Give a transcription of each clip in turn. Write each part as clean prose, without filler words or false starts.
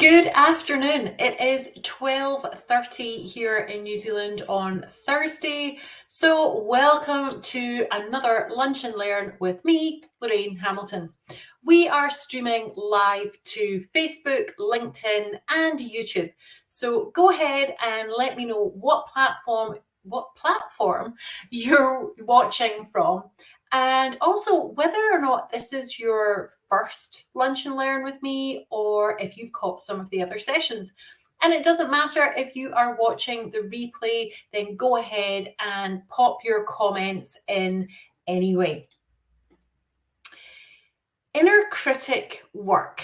Good afternoon. It is 12:30 here in New Zealand on Thursday. So welcome to another Lunch and Learn with me, Lorraine Hamilton. We are streaming live to Facebook, LinkedIn, and YouTube. So go ahead and let me know what platform you're watching from. And also whether or not this is your first Lunch and Learn with me or if you've caught some of the other sessions. And it doesn't matter if you are watching the replay, then go ahead and pop your comments in anyway. Inner critic work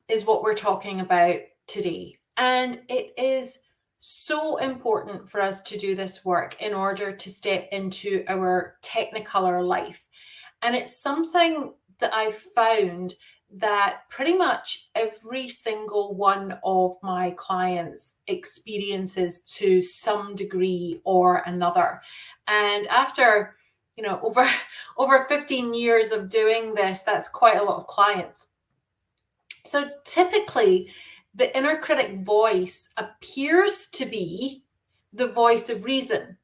is what we're talking about today. And it is so important for us to do this work in order to step into our Technicolor life. And it's something that I've found that pretty much every single one of my clients experiences to some degree or another. And after, over 15 years of doing this, that's quite a lot of clients. So typically, the inner critic voice appears to be the voice of reason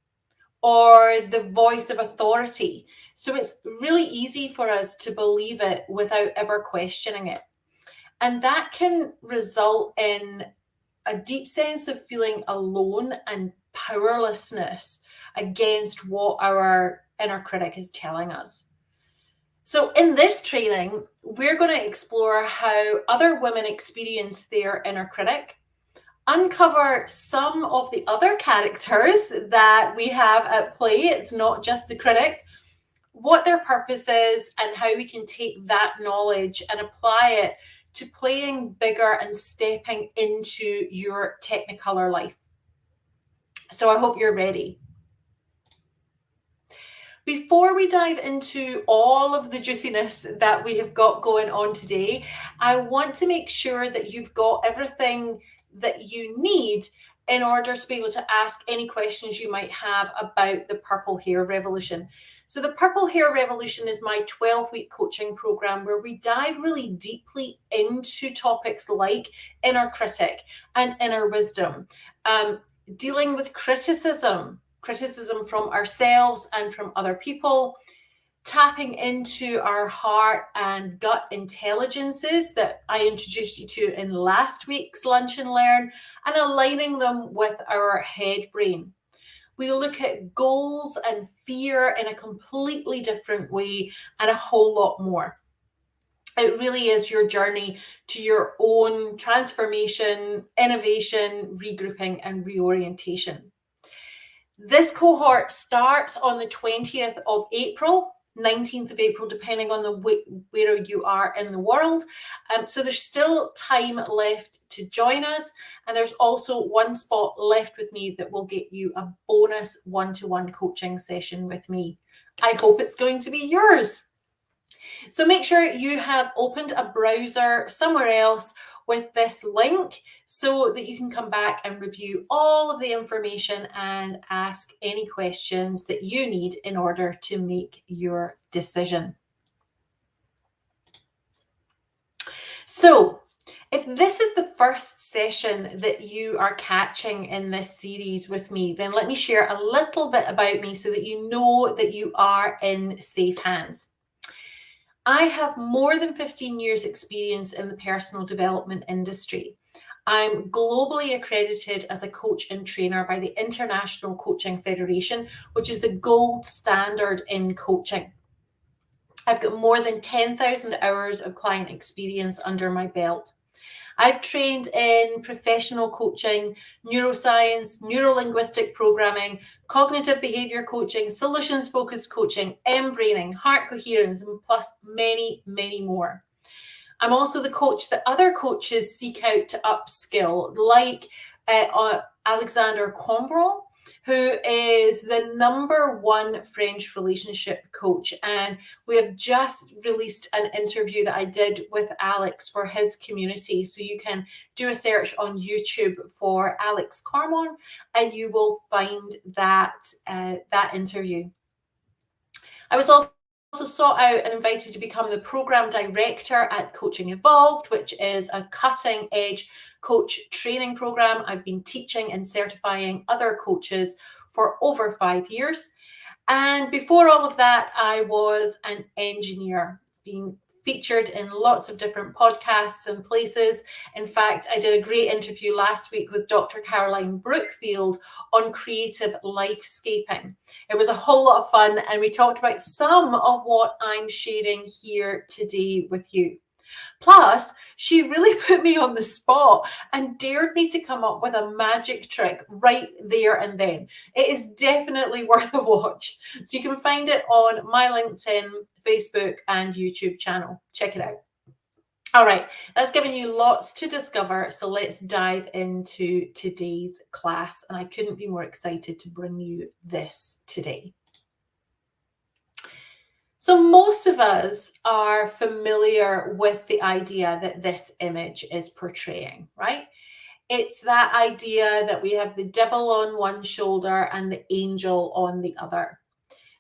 or the voice of authority. So it's really easy for us to believe it without ever questioning it. And that can result in a deep sense of feeling alone and powerlessness against what our inner critic is telling us. So in this training, we're going to explore how other women experience their inner critic, uncover some of the other characters that we have at play. It's not just the critic, what their purpose is, and how we can take that knowledge and apply it to playing bigger and stepping into your Technicolor life. So I hope you're ready. Before we dive into all of the juiciness that we have got going on today, I want to make sure that you've got everything that you need in order to be able to ask any questions you might have about the Purple Hair Revolution. So the Purple Hair Revolution is my 12-week coaching program where we dive really deeply into topics like inner critic and inner wisdom, dealing with criticism from ourselves and from other people, tapping into our heart and gut intelligences that I introduced you to in last week's Lunch and Learn, and aligning them with our head brain. We look at goals and fear in a completely different way and a whole lot more. It really is your journey to your own transformation, innovation, regrouping, and reorientation. This cohort starts on the 20th of April, 19th of April, depending on where you are in the world. So there's still time left to join us. And there's also one spot left with me that will get you a bonus one-to-one coaching session with me. I hope it's going to be yours. So make sure you have opened a browser somewhere else with this link so that you can come back and review all of the information and ask any questions that you need in order to make your decision. So if this is the first session that you are catching in this series with me, then let me share a little bit about me so that you know that you are in safe hands. I have more than 15 years experience in the personal development industry. I'm globally accredited as a coach and trainer by the International Coaching Federation, which is the gold standard in coaching. I've got more than 10,000 hours of client experience under my belt. I've trained in professional coaching, neuroscience, neuro-linguistic programming, cognitive behavior coaching, solutions-focused coaching, M-braining, heart coherence, and plus many, many more. I'm also the coach that other coaches seek out to upskill, like Alexander Combron, who is the #1 French relationship coach. And we have just released an interview that I did with Alex for his community. So you can do a search on YouTube for Alex Combron and you will find that interview. I was also sought out and invited to become the program director at Coaching Evolved, which is a cutting edge coach training program. I've been teaching and certifying other coaches for over 5 years. And before all of that, I was an engineer, being featured in lots of different podcasts and places. In fact, I did a great interview last week with Dr. Caroline Brookfield on creative lifescaping. It was a whole lot of fun, and we talked about some of what I'm sharing here today with you. Plus, she really put me on the spot and dared me to come up with a magic trick right there and then. It is definitely worth a watch. So you can find it on my LinkedIn, Facebook, and YouTube channel. Check it out. All right, that's given you lots to discover. So let's dive into today's class. And I couldn't be more excited to bring you this today. So most of us are familiar with the idea that this image is portraying, right? It's that idea that we have the devil on one shoulder and the angel on the other.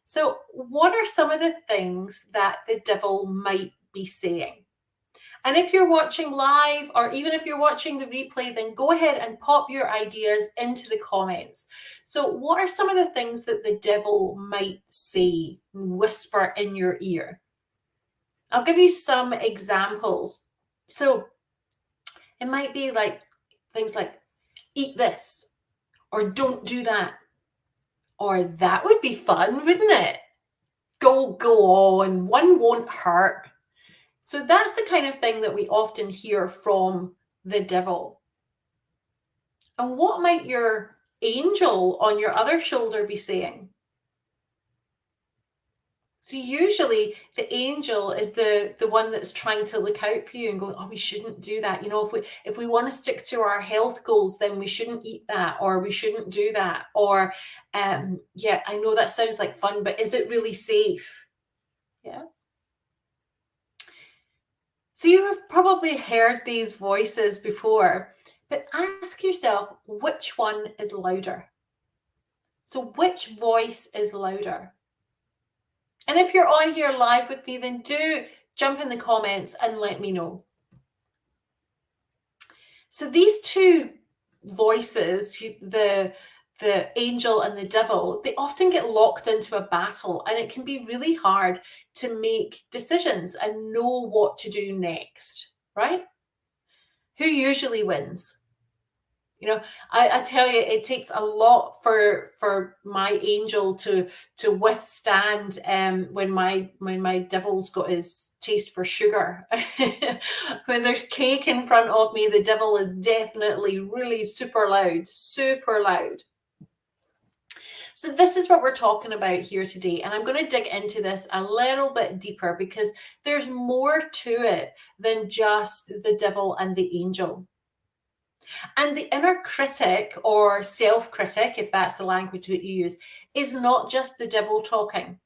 So what are some of the things that the devil might be saying? And if you're watching live, or even if you're watching the replay, then go ahead and pop your ideas into the comments. So what are some of the things that the devil might say, whisper in your ear? I'll give you some examples. So it might be like things like, eat this, or don't do that, or that would be fun, wouldn't it? Go on, one won't hurt. So that's the kind of thing that we often hear from the devil. And what might your angel on your other shoulder be saying? So usually the angel is the one that's trying to look out for you and go, oh, we shouldn't do that. You know, if we want to stick to our health goals, then we shouldn't eat that, or we shouldn't do that. Or, yeah, I know that sounds like fun, but is it really safe? Yeah. So you have probably heard these voices before, but ask yourself, which one is louder? So which voice is louder? And if you're on here live with me, then do jump in the comments and let me know. So these two voices, the angel and the devil, they often get locked into a battle, and it can be really hard to make decisions and know what to do next, right? Who usually wins? You know, I tell you, it takes a lot for my angel to withstand when my devil's got his taste for sugar. When there's cake in front of me, the devil is definitely really super loud, super loud. So this is what we're talking about here today. And I'm going to dig into this a little bit deeper, because there's more to it than just the devil and the angel. And the inner critic, or self-critic, if that's the language that you use, is not just the devil talking.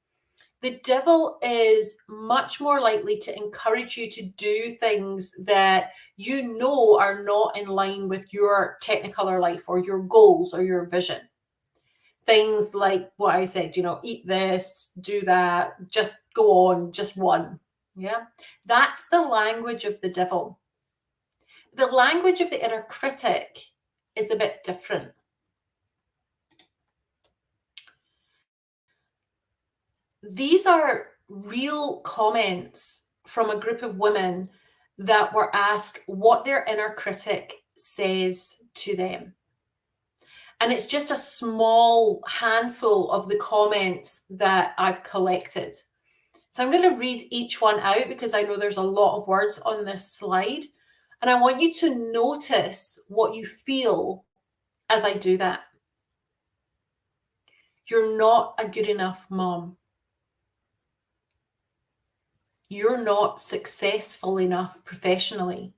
The devil is much more likely to encourage you to do things that you know are not in line with your technicolor life or your goals or your vision. Things like what I said, you know, eat this, do that, just go on, just one. Yeah, that's the language of the devil. The language of the inner critic is a bit different. These are real comments from a group of women that were asked what their inner critic says to them. And it's just a small handful of the comments that I've collected. So I'm going to read each one out, because I know there's a lot of words on this slide. And I want you to notice what you feel as I do that. You're not a good enough mom. You're not successful enough professionally.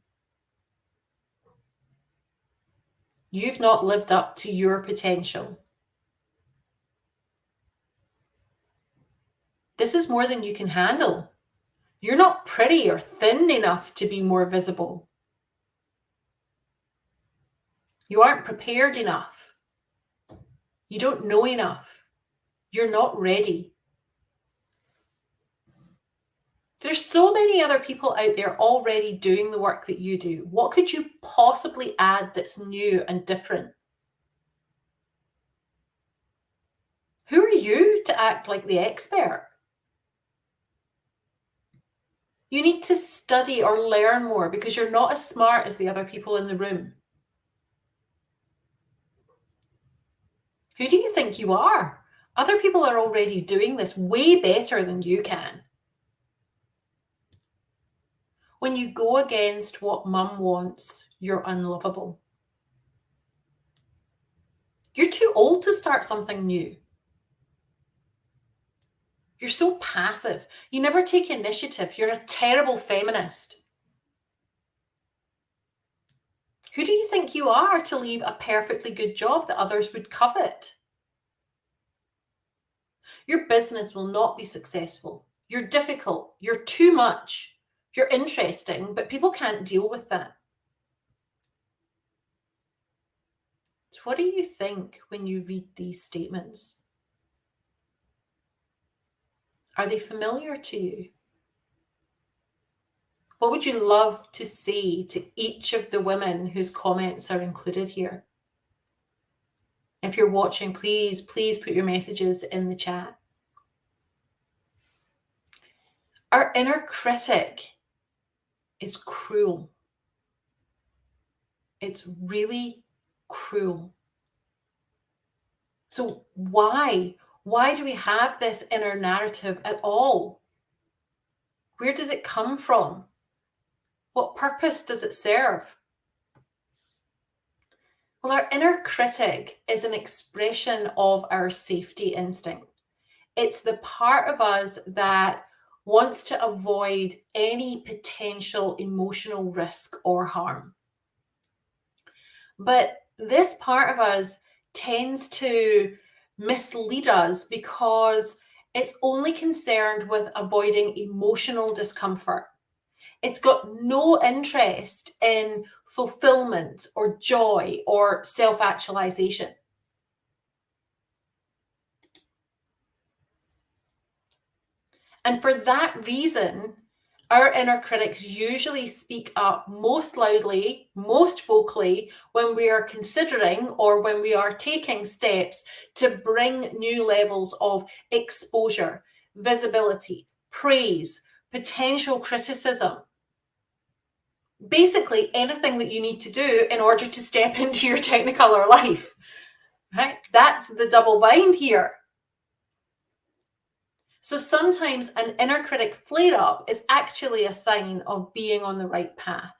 You've not lived up to your potential. This is more than you can handle. You're not pretty or thin enough to be more visible. You aren't prepared enough. You don't know enough. You're not ready. There's so many other people out there already doing the work that you do. What could you possibly add that's new and different? Who are you to act like the expert? You need to study or learn more because you're not as smart as the other people in the room. Who do you think you are? Other people are already doing this way better than you can. When you go against what mum wants, you're unlovable. You're too old to start something new. You're so passive. You never take initiative. You're a terrible feminist. Who do you think you are to leave a perfectly good job that others would covet? Your business will not be successful. You're difficult. You're too much. You're interesting, but people can't deal with that. So what do you think when you read these statements? Are they familiar to you? What would you love to say to each of the women whose comments are included here? If you're watching, please put your messages in the chat. Our inner critic is cruel. It's really cruel. So why? Why do we have this inner narrative at all? Where does it come from? What purpose does it serve? Well, our inner critic is an expression of our safety instinct. It's the part of us that wants to avoid any potential emotional risk or harm. But this part of us tends to mislead us because it's only concerned with avoiding emotional discomfort. It's got no interest in fulfillment or joy or self-actualization. And for that reason, our inner critics usually speak up most loudly, most vocally, when we are considering or when we are taking steps to bring new levels of exposure, visibility, praise, potential criticism. Basically, anything that you need to do in order to step into your Technicolor life. Right? That's the double bind here. So sometimes an inner critic flare up is actually a sign of being on the right path.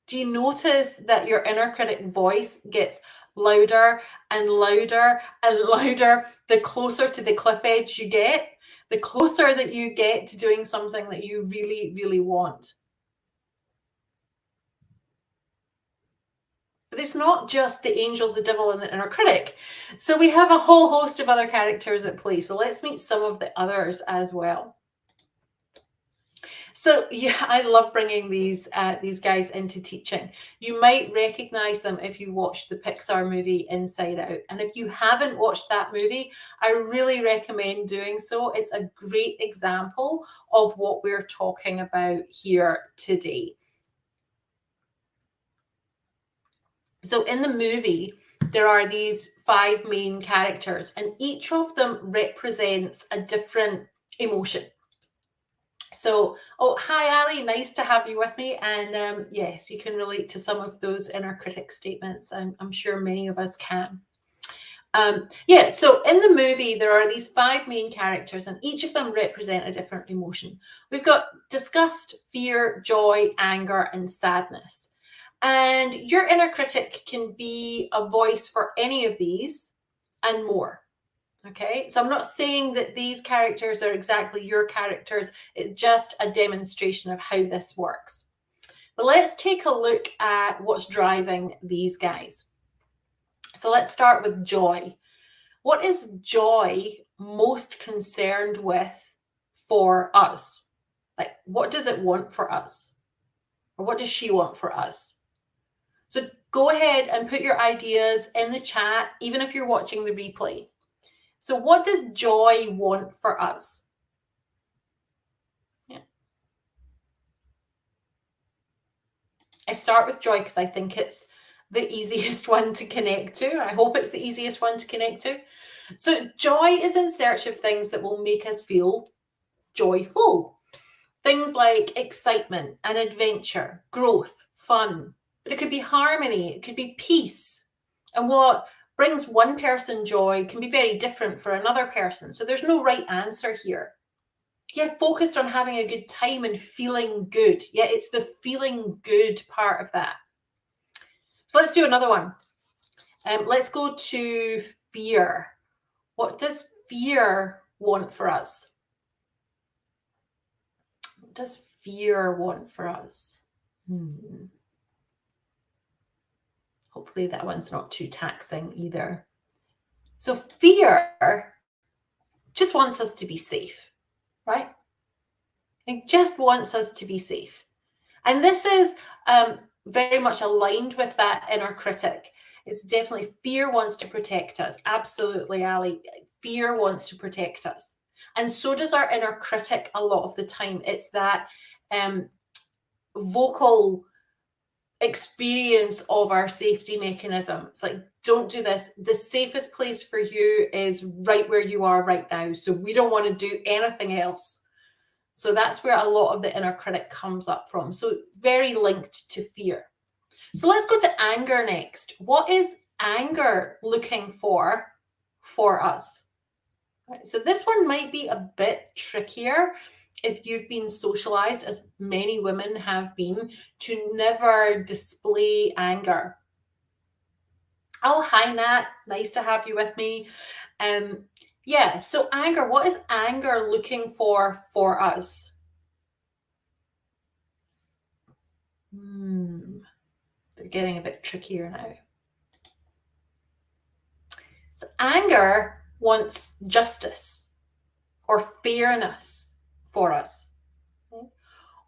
Do you notice that your inner critic voice gets louder and louder and louder the closer to the cliff edge you get, the closer that you get to doing something that you really, really want? But it's not just the angel, the devil, and the inner critic. So we have a whole host of other characters at play. So let's meet some of the others as well. So yeah, I love bringing these guys into teaching. You might recognize them if you watched the Pixar movie Inside Out. And if you haven't watched that movie, I really recommend doing so. It's a great example of what we're talking about here today. So in the movie, there are these 5 main characters, and each of them represents a different emotion. So, oh, hi, Ali. Nice to have you with me. And yes, you can relate to some of those inner critic statements. I'm sure many of us can. Yeah, so in the movie, there are these 5 main characters, and each of them represent a different emotion. We've got disgust, fear, joy, anger, and sadness. And your inner critic can be a voice for any of these and more. Okay, so I'm not saying that these characters are exactly your characters. It's just a demonstration of how this works. But let's take a look at what's driving these guys. So let's start with joy. What is joy most concerned with for us? Like, what does it want for us? Or what does she want for us? So go ahead and put your ideas in the chat, even if you're watching the replay. So what does joy want for us? I start with joy because I think it's the easiest one to connect to. I hope it's the easiest one to connect to. So joy is in search of things that will make us feel joyful. Things like excitement and adventure, growth, fun. But it could be harmony, it could be peace. And what brings one person joy can be very different for another person. So there's no right answer here. Yeah, focused on having a good time and feeling good. Yeah, it's the feeling good part of that. So let's do another one. Let's go to fear. What does fear want for us? What does fear want for us? Hopefully that one's not too taxing either. So fear just wants us to be safe, right? It just wants us to be safe. And this is very much aligned with that inner critic. It's definitely fear wants to protect us. Absolutely, Ali. Fear wants to protect us. And so does our inner critic a lot of the time. It's that vocal experience of our safety mechanism. It's like, don't do this. The safest place for you is right where you are right now. So we don't want to do anything else. So that's where a lot of the inner critic comes up from. So very linked to fear. So let's go to anger next. What is anger looking for us? Right, so this one might be a bit trickier if you've been socialized, as many women have been, to never display anger. Oh, hi, Nat. Nice to have you with me. Yeah, so anger, what is anger looking for us? They're getting a bit trickier now. So anger wants justice or fairness for us.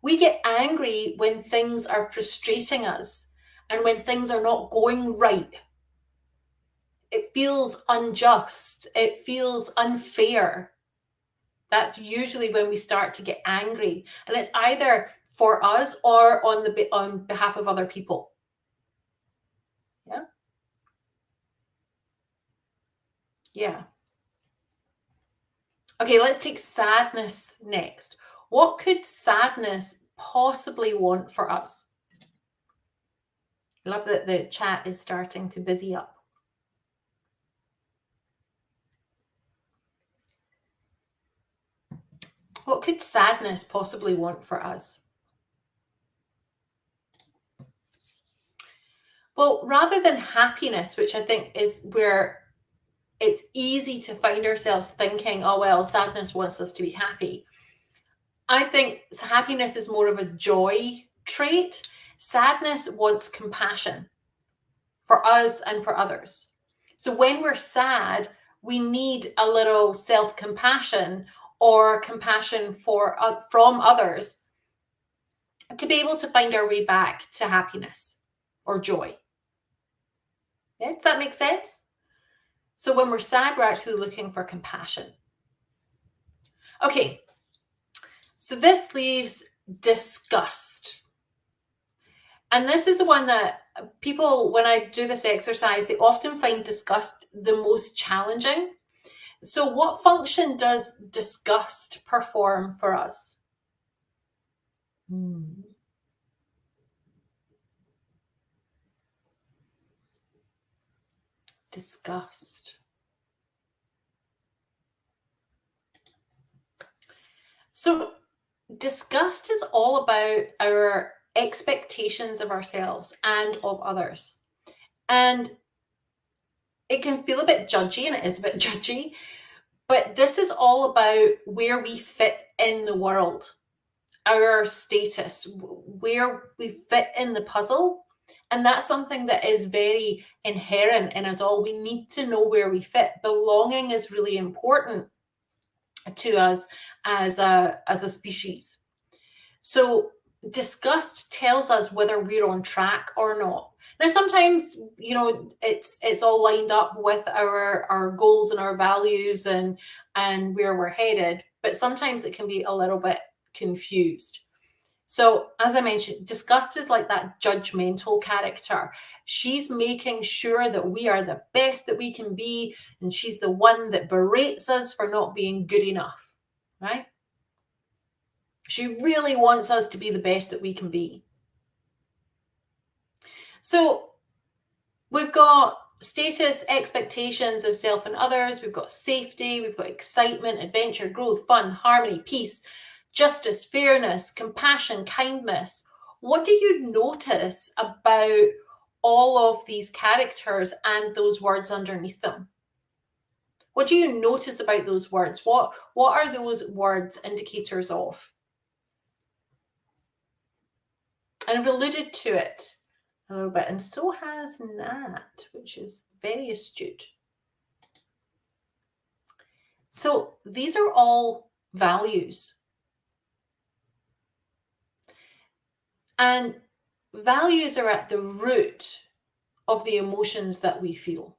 We get angry when things are frustrating us and when things are not going right. It feels unjust. It feels unfair. That's usually when we start to get angry. And it's either for us or on behalf of other people. Yeah. Yeah. Okay, let's take sadness next. What could sadness possibly want for us? I love that the chat is starting to busy up. What could sadness possibly want for us? Well, rather than happiness, which I think is where it's easy to find ourselves thinking, oh, well, sadness wants us to be happy. I think happiness is more of a joy trait. Sadness wants compassion for us and for others. So when we're sad, we need a little self-compassion or compassion from others to be able to find our way back to happiness or joy. Yeah, does that make sense? So when we're sad, we're actually looking for compassion. Okay, so this leaves disgust. And this is the one that people, when I do this exercise, they often find disgust the most challenging. So what function does disgust perform for us? Disgust. So disgust is all about our expectations of ourselves and of others. And it can feel a bit judgy, and it is a bit judgy, but this is all about where we fit in the world, our status, where we fit in the puzzle. And that's something that is very inherent in us all. We need to know where we fit. Belonging is really important to us as a species. So disgust tells us whether we're on track or not. Now, sometimes, you know, it's all lined up with our goals and our values and where we're headed, but sometimes it can be a little bit confused. So, as I mentioned, disgust is like that judgmental character. She's making sure that we are the best that we can be, and she's the one that berates us for not being good enough, right? She really wants us to be the best that we can be. So, we've got status, expectations of self and others. We've got safety. We've got excitement, adventure, growth, fun, harmony, peace, justice, fairness, compassion, kindness. What do you notice about all of these characters and those words underneath them? What do you notice about those words? What are those words indicators of? And I've alluded to it a little bit, and so has Nat, which is very astute. So these are all values. And values are at the root of the emotions that we feel.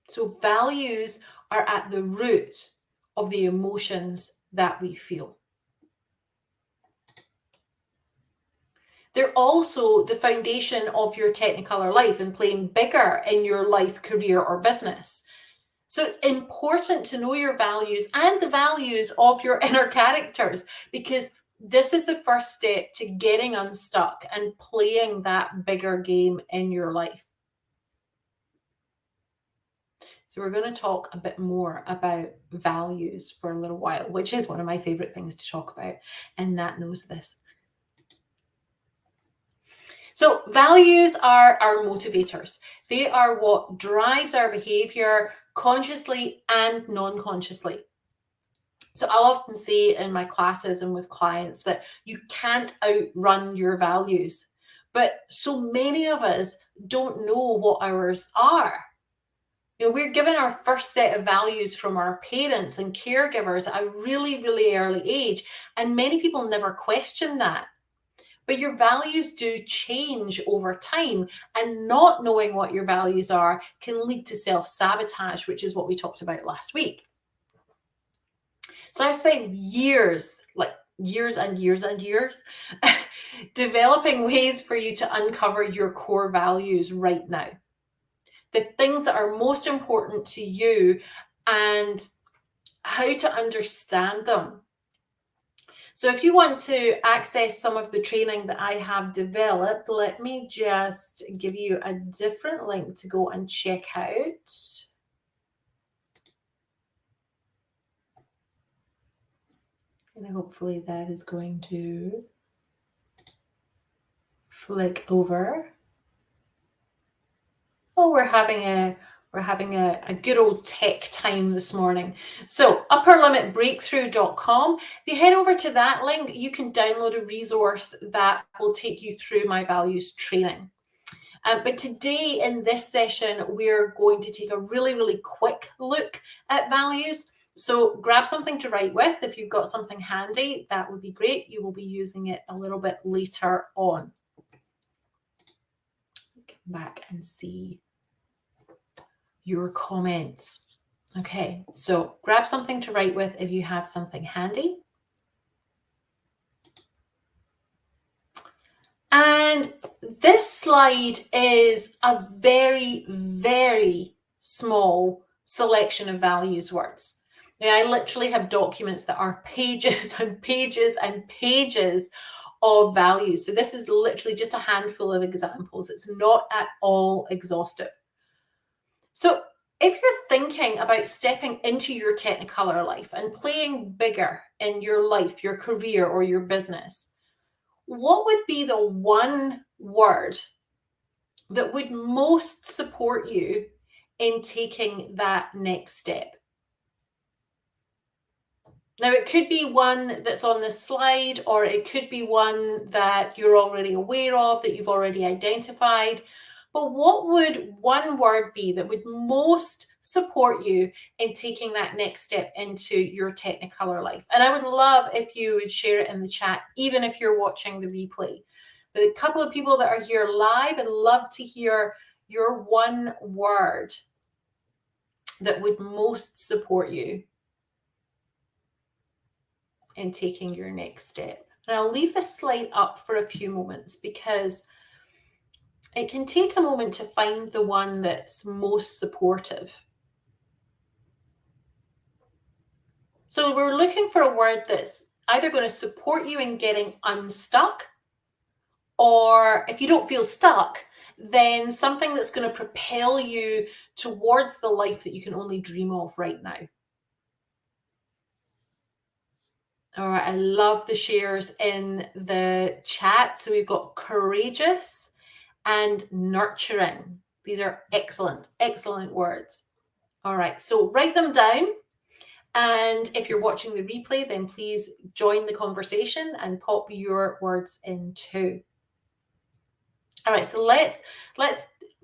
So values are at the root of the emotions that we feel. They're also the foundation of your Technicolor life and playing bigger in your life, career, or business. So it's important to know your values and the values of your inner characters, because this is the first step to getting unstuck and playing that bigger game in your life. So we're going to talk a bit more about values for a little while, which is one of my favorite things to talk about, and Nat knows this. So values are our motivators. They are what drives our behavior consciously and non-consciously. So I'll often say in my classes and with clients that you can't outrun your values. But so many of us don't know what ours are. You know, we're given our first set of values from our parents and caregivers at a really, really early age. And many people never question that. But your values do change over time, and not knowing what your values are can lead to self-sabotage, which is what we talked about last week. So I've spent years, like years and years and years, developing ways for you to uncover your core values right now. The things that are most important to you and how to understand them. So if you want to access some of the training that I have developed, let me just give you a different link to go and check out. And hopefully that is going to flick over. Oh, we're having a good old tech time this morning. So upperlimitbreakthrough.com. If you head over to that link, you can download a resource that will take you through my values training. But today in this session, we're going to take a really, really quick look at values. So grab something to write with. If you've got something handy, that would be great. You will be using it a little bit later on. Come back and see your comments. Okay, so grab something to write with if you have something handy. And this slide is a very, very small selection of values words. Now, I literally have documents that are pages and pages and pages of values. So this is literally just a handful of examples. It's not at all exhaustive. So if you're thinking about stepping into your Technicolor life and playing bigger in your life, your career, or your business, what would be the one word that would most support you in taking that next step? Now, it could be one that's on this slide, or it could be one that you're already aware of, that you've already identified. But what would one word be that would most support you in taking that next step into your Technicolor life? And I would love if you would share it in the chat, even if you're watching the replay. But a couple of people that are here live, I'd love to hear your one word that would most support you. in taking your next step. And I'll leave this slide up for a few moments because it can take a moment to find the one that's most supportive. So we're looking for a word that's either going to support you in getting unstuck, or if you don't feel stuck, then something that's going to propel you towards the life that you can only dream of right now. All right, I love the shares in the chat. So we've got courageous and nurturing. These are excellent, excellent words. All right, so write them down. And if you're watching the replay, then please join the conversation and pop your words in too. All right, so let's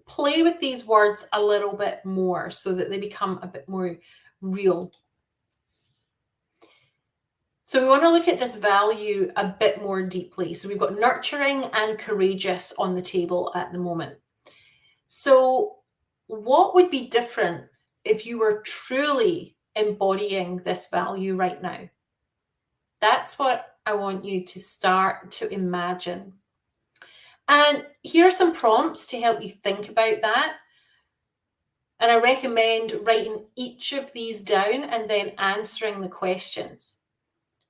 play with these words a little bit more so that they become a bit more real. So we want to look at this value a bit more deeply. So we've got nurturing and courageous on the table at the moment. So what would be different if you were truly embodying this value right now? That's what I want you to start to imagine. And here are some prompts to help you think about that. And I recommend writing each of these down and then answering the questions.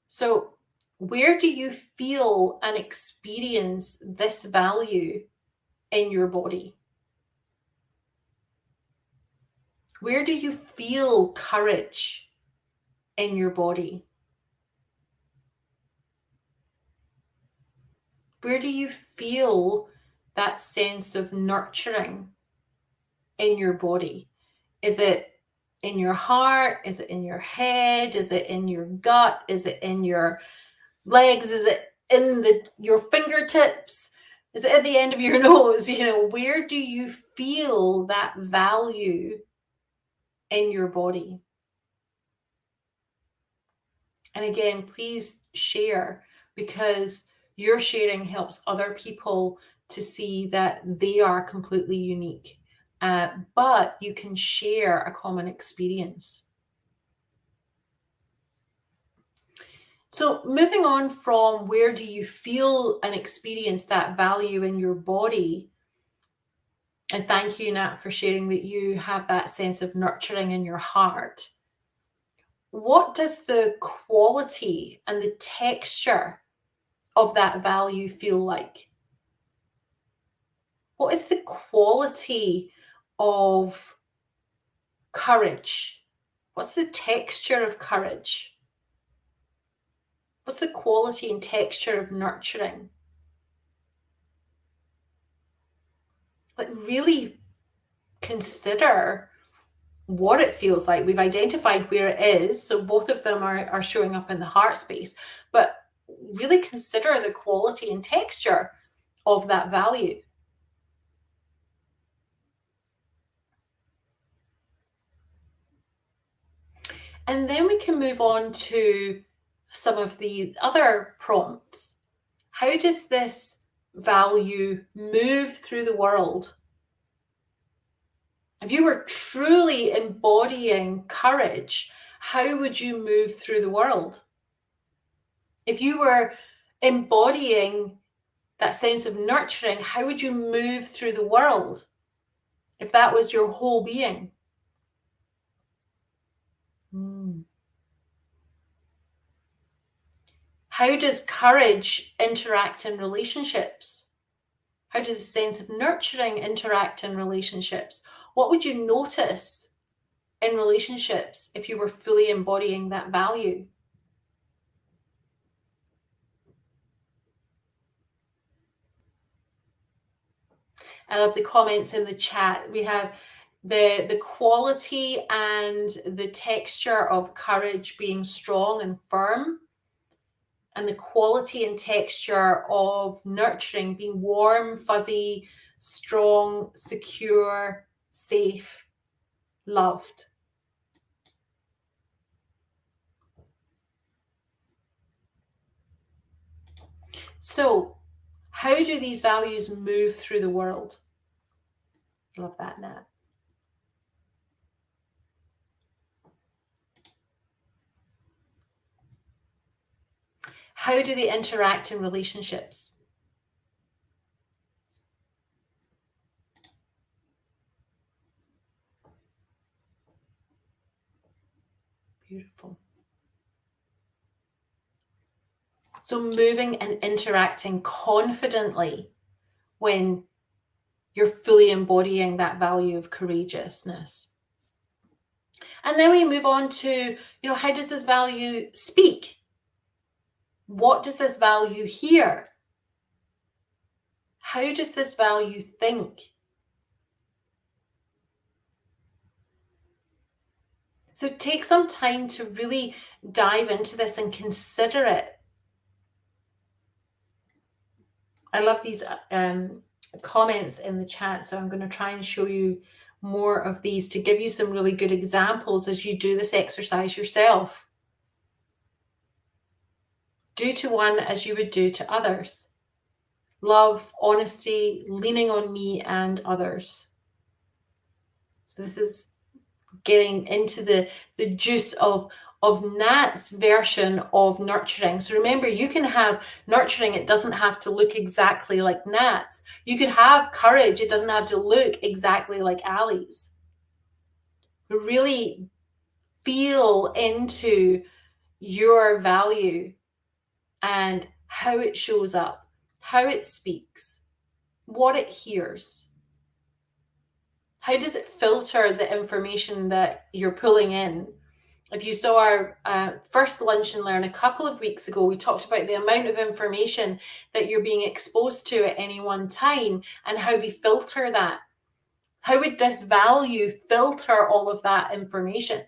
So, where do you feel and experience this value in your body? Where do you feel courage in your body? Where do you feel that sense of nurturing in your body? Is it in your heart? Is it in your head? Is it in your gut? Is it in your legs? Is it in your fingertips? Is it at the end of your nose? Where do you feel that value in your body? And again, please share, because your sharing helps other people to see that they are completely unique. But you can share a common experience. So moving on from where do you feel and experience that value in your body, and thank you, Nat, for sharing that you have that sense of nurturing in your heart. What does the quality and the texture of that value feel like? What is the quality of courage? What's the texture of courage? What's the quality and texture of nurturing? Like, really consider what it feels like. We've identified where it is, so both of them are showing up in the heart space, but really consider the quality and texture of that value. And then we can move on to some of the other prompts. How does this value move through the world? If you were truly embodying courage, how would you move through the world? If you were embodying that sense of nurturing, how would you move through the world if that was your whole being? How does courage interact in relationships? How does a sense of nurturing interact in relationships? What would you notice in relationships if you were fully embodying that value? I love the comments in the chat. We have the quality and the texture of courage being strong and firm, and the quality and texture of nurturing being warm, fuzzy, strong, secure, safe, loved. So, how do these values move through the world? Love that, Nat. How do they interact in relationships? Beautiful. So moving and interacting confidently when you're fully embodying that value of courageousness. And then we move on to, how does this value speak? What does this value hear? How does this value think? So take some time to really dive into this and consider it. I love these comments in the chat, so I'm going to try and show you more of these to give you some really good examples as you do this exercise yourself. Do to one as you would do to others. Love, honesty, leaning on me and others. So this is getting into the juice of Nat's version of nurturing. So remember, you can have nurturing, it doesn't have to look exactly like Nat's. You could have courage, it doesn't have to look exactly like Ali's. Really feel into your value and how it shows up, how it speaks, what it hears. How does it filter the information that you're pulling in? If you saw our first Lunch and Learn a couple of weeks ago, we talked about the amount of information that you're being exposed to at any one time and how we filter that. How would this value filter all of that information?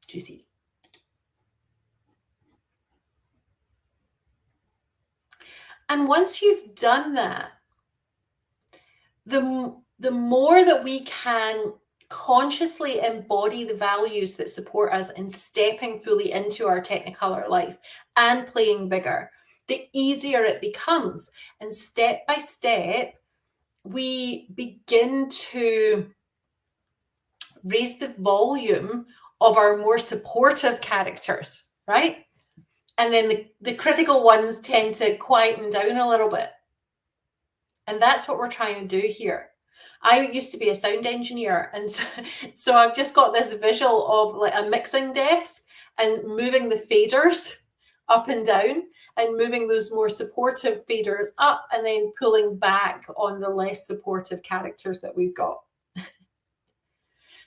Juicy. And once you've done that, the more that we can consciously embody the values that support us in stepping fully into our Technicolor life and playing bigger, the easier it becomes. And step by step, we begin to raise the volume of our more supportive characters, right? And then the critical ones tend to quieten down a little bit. And that's what we're trying to do here. I used to be a sound engineer, and so I've just got this visual of like a mixing desk and moving the faders up and down and moving those more supportive faders up and then pulling back on the less supportive characters that we've got.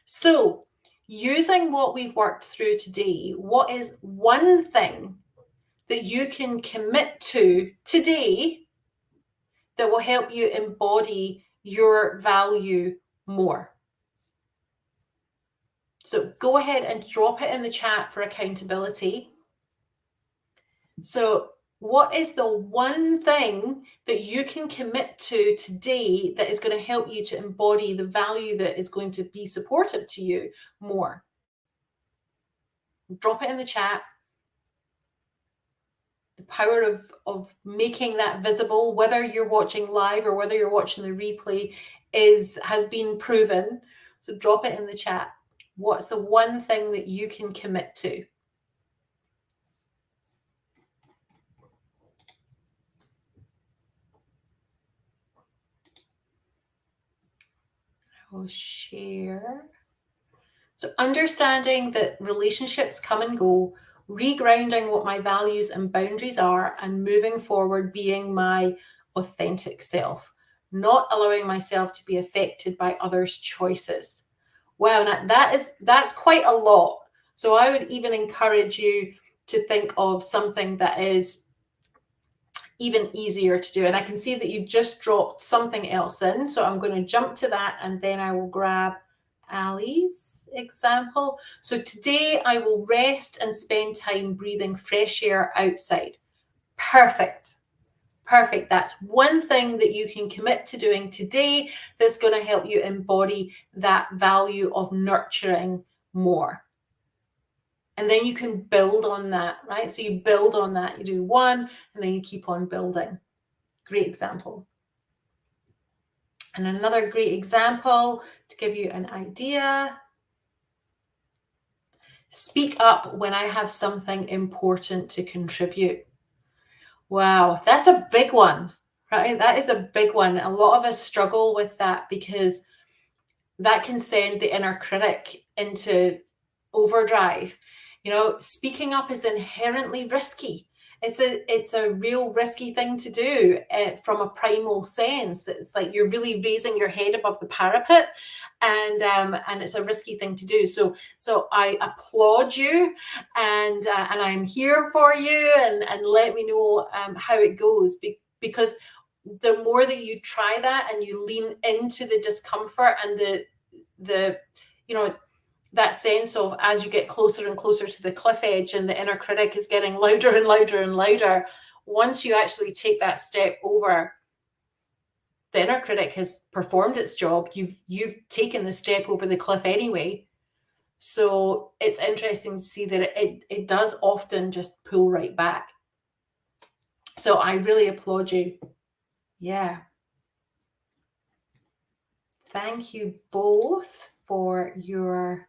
So using what we've worked through today, what is one thing that you can commit to today that will help you embody your value more? So go ahead and drop it in the chat for accountability. So what is the one thing that you can commit to today that is going to help you to embody the value that is going to be supportive to you more? Drop it in the chat. The power of making that visible, whether you're watching live or whether you're watching the replay, has been proven. So drop it in the chat. What's the one thing that you can commit to? I will share. So understanding that relationships come and go, regrounding what my values and boundaries are, and moving forward being my authentic self, not allowing myself to be affected by others' choices. Wow, that's quite a lot. So I would even encourage you to think of something that is even easier to do. And I can see that you've just dropped something else in. So I'm going to jump to that and then I will grab Ali's example. So today I will rest and spend time breathing fresh air outside. Perfect. Perfect. That's one thing that you can commit to doing today that's going to help you embody that value of nurturing more. And then you can build on that, right? So you build on that. You do one and then you keep on building. Great example. And another great example to give you an idea. Speak up when I have something important to contribute. Wow, that's a big one, right? That is a big one. A lot of us struggle with that because that can send the inner critic into overdrive. Speaking up is inherently risky. It's a real risky thing to do from a primal sense. It's like you're really raising your head above the parapet, and it's a risky thing to do. So I applaud you, and I'm here for you, and let me know how it goes, because the more that you try that and you lean into the discomfort and the that sense of, as you get closer and closer to the cliff edge and the inner critic is getting louder and louder and louder, once you actually take that step over, the inner critic has performed its job. You've taken the step over the cliff anyway. So it's interesting to see that it does often just pull right back. So I really applaud you. Yeah. Thank you both for your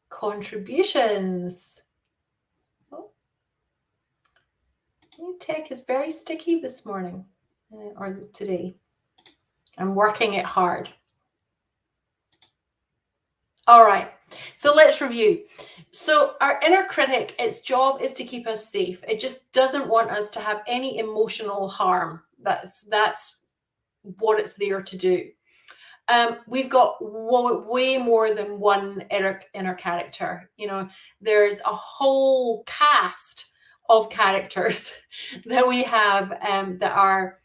contributions. Oh, tech is very sticky this morning or today. I'm working it hard. All right, so let's review. So our inner critic, its job is to keep us safe. It just doesn't want us to have any emotional harm. That's what it's there to do. We've got way more than one inner character. There's a whole cast of characters that we have that are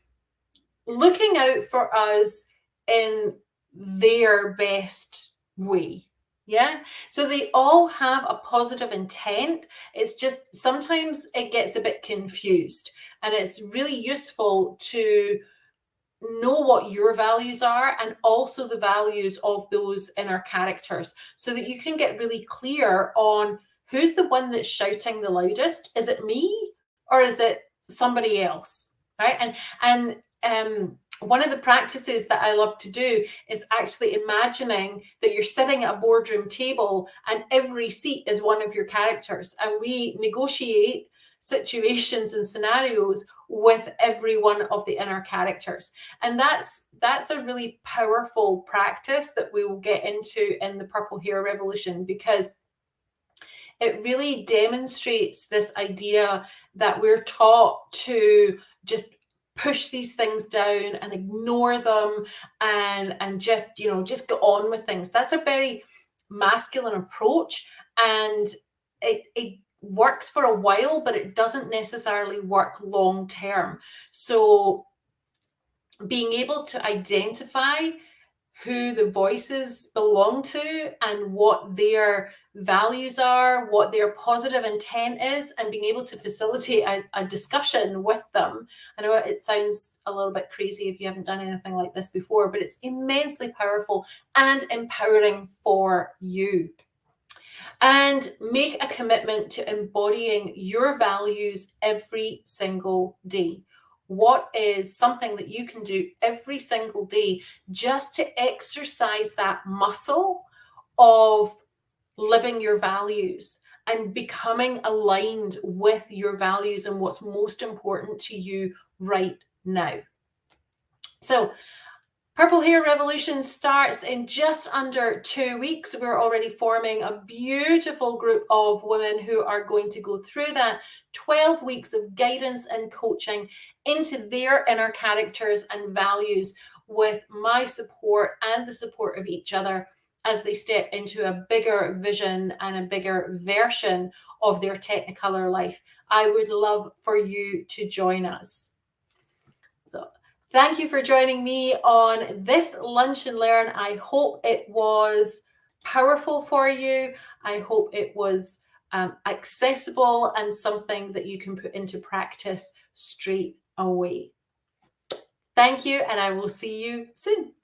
looking out for us in their best way. Yeah. So they all have a positive intent. It's just sometimes it gets a bit confused, and it's really useful to know what your values are and also the values of those inner characters, so that you can get really clear on who's the one that's shouting the loudest. Is it me or is it somebody else? Right. And one of the practices that I love to do is actually imagining that you're sitting at a boardroom table and every seat is one of your characters, and we negotiate situations and scenarios with every one of the inner characters. And that's a really powerful practice that we will get into in the Purple Hair Revolution, because it really demonstrates this idea that we're taught to just push these things down and ignore them and just get on with things. That's a very masculine approach, and it works for a while, but it doesn't necessarily work long term. So being able to identify who the voices belong to and what their values are, what their positive intent is, and being able to facilitate a discussion with them. I know it sounds a little bit crazy if you haven't done anything like this before, but it's immensely powerful and empowering for you. And make a commitment to embodying your values every single day. What is something that you can do every single day just to exercise that muscle of living your values and becoming aligned with your values and what's most important to you right now? So Purple Hair Revolution starts in just under 2 weeks. We're already forming a beautiful group of women who are going to go through that 12 weeks of guidance and coaching into their inner characters and values, with my support and the support of each other as they step into a bigger vision and a bigger version of their Technicolor life. I would love for you to join us. So thank you for joining me on this Lunch and Learn. I hope it was powerful for you. I hope it was accessible and something that you can put into practice straight away. Thank you, and I will see you soon.